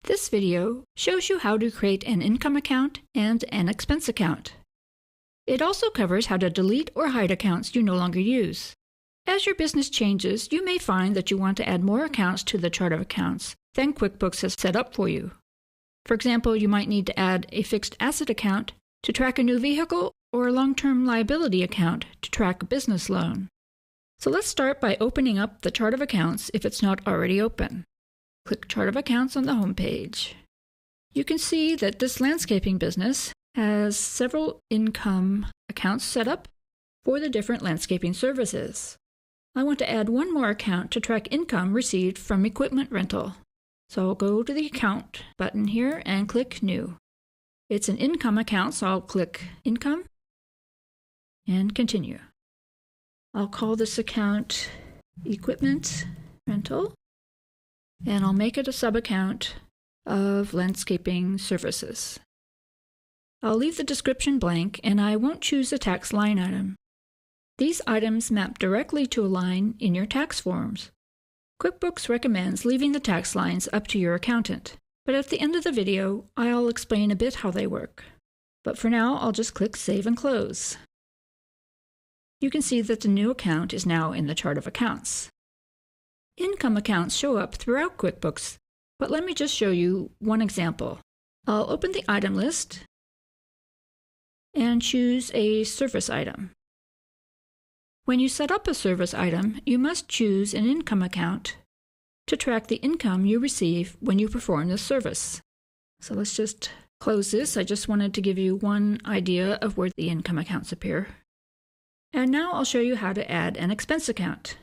This video shows you how to create an income account and an expense account. It also covers how to delete or hide accounts you no longer use. As your business changes, you may find that you want to add more accounts to the chart of accounts than QuickBooks has set up for you. For example, you might need to add a fixed asset account to track a new vehicle or a long-term liability account to track a business loan. So let's start by opening up the chart of accounts if it's not already open. Click Chart of Accounts on the home page. You can see that this landscaping business has several income accounts set up for the different landscaping services. I want to add one more account to track income received from equipment rental. So I'll go to the Account button here and click New. It's an income account, so I'll click Income and Continue. I'll call this account Equipment Rental, and I'll make it a sub-account of landscaping services. I'll leave the description blank, and I won't choose a tax line item. These items map directly to a line in your tax forms. QuickBooks recommends leaving the tax lines up to your accountant, but at the end of the video, I'll explain a bit how they work. But for now, I'll just click Save and Close. You can see that the new account is now in the chart of accounts. Income accounts show up throughout QuickBooks, but let me just show you one example. I'll open the item list and choose a service item. When you set up a service item, you must choose an income account to track the income you receive when you perform this service. So let's just close this. I just wanted to give you one idea of where the income accounts appear. And now I'll show you how to add an expense account.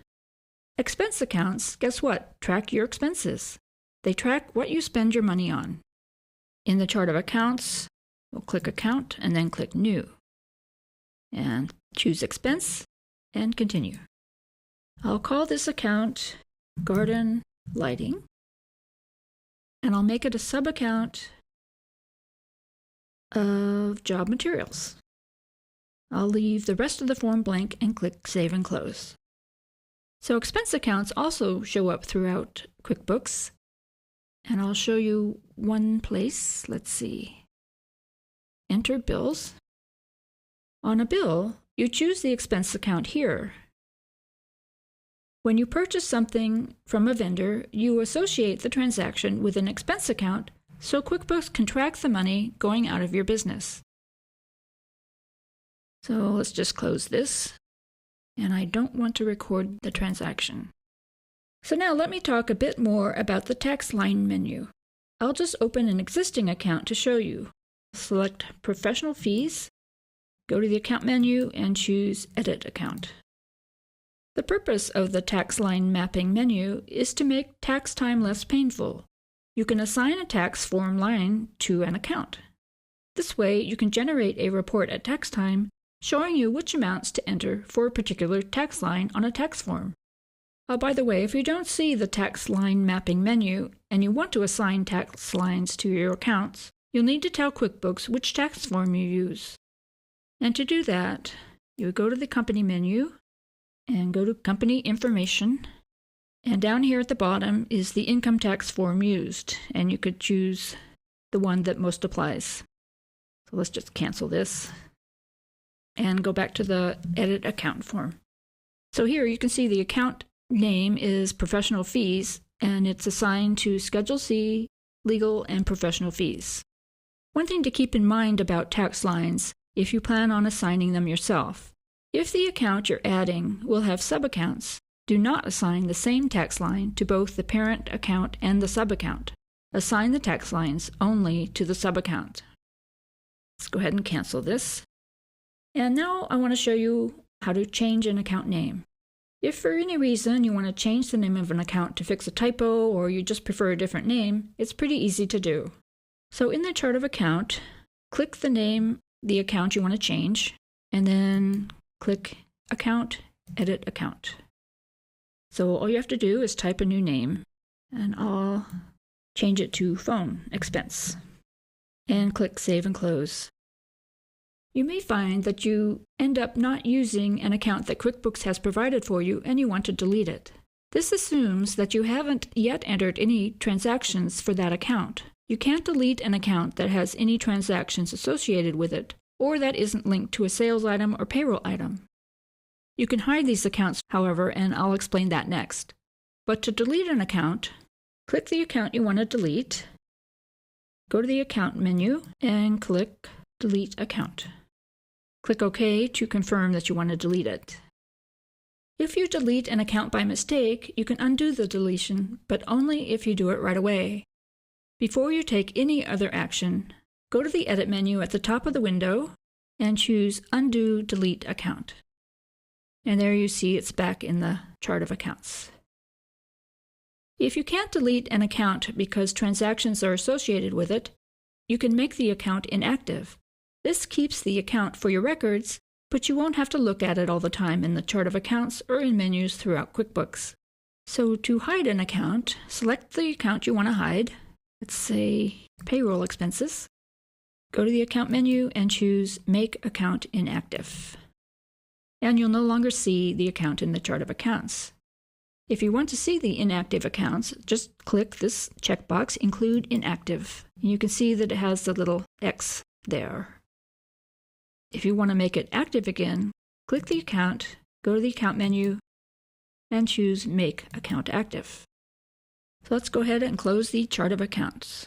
Expense accounts, guess what? Track your expenses. They track what you spend your money on. In the chart of accounts, we'll click Account and then click New. And choose Expense and Continue. I'll call this account Garden Lighting, and I'll make it a sub-account of Job Materials. I'll leave the rest of the form blank and click Save and Close. So expense accounts also show up throughout QuickBooks, and I'll show you one place. Let's see. Enter Bills. On a bill, you choose the expense account here. When you purchase something from a vendor, you associate the transaction with an expense account so QuickBooks can track the money going out of your business. So let's just close this. And I don't want to record the transaction. So now let me talk a bit more about the tax line menu. I'll just open an existing account to show you. Select Professional Fees, go to the Account menu and choose Edit Account. The purpose of the tax line mapping menu is to make tax time less painful. You can assign a tax form line to an account. This way you can generate a report at tax time showing you which amounts to enter for a particular tax line on a tax form. Oh, by the way, if you don't see the tax line mapping menu and you want to assign tax lines to your accounts, you'll need to tell QuickBooks which tax form you use. And to do that, you go to the Company menu and go to Company Information. And down here at the bottom is the income tax form used, and you could choose the one that most applies. So let's just cancel this and go back to the Edit Account form. So here you can see the account name is Professional Fees, and it's assigned to Schedule C, Legal, and Professional Fees. One thing to keep in mind about tax lines, if you plan on assigning them yourself, if the account you're adding will have sub-accounts, do not assign the same tax line to both the parent account and the sub-account. Assign the tax lines only to the sub-account. Let's go ahead and cancel this. And now I want to show you how to change an account name. If for any reason you want to change the name of an account to fix a typo or you just prefer a different name, it's pretty easy to do. So in the chart of account, click the name, the account you want to change, and then click Account, Edit Account. So all you have to do is type a new name, and I'll change it to Phone Expense, and click Save and Close. You may find that you end up not using an account that QuickBooks has provided for you and you want to delete it. This assumes that you haven't yet entered any transactions for that account. You can't delete an account that has any transactions associated with it, or that isn't linked to a sales item or payroll item. You can hide these accounts, however, and I'll explain that next. But to delete an account, click the account you want to delete, go to the Account menu, and click Delete Account. Click OK to confirm that you want to delete it. If you delete an account by mistake, you can undo the deletion, but only if you do it right away. Before you take any other action, go to the Edit menu at the top of the window and choose Undo Delete Account. And there you see it's back in the chart of accounts. If you can't delete an account because transactions are associated with it, you can make the account inactive. This keeps the account for your records, but you won't have to look at it all the time in the chart of accounts or in menus throughout QuickBooks. So to hide an account, select the account you want to hide. Let's say payroll expenses. Go to the Account menu and choose Make Account Inactive. And you'll no longer see the account in the chart of accounts. If you want to see the inactive accounts, just click this checkbox, Include Inactive. And you can see that it has the little X there. If you want to make it active again, click the account, go to the Account menu, and choose Make Account Active. So let's go ahead and close the chart of accounts.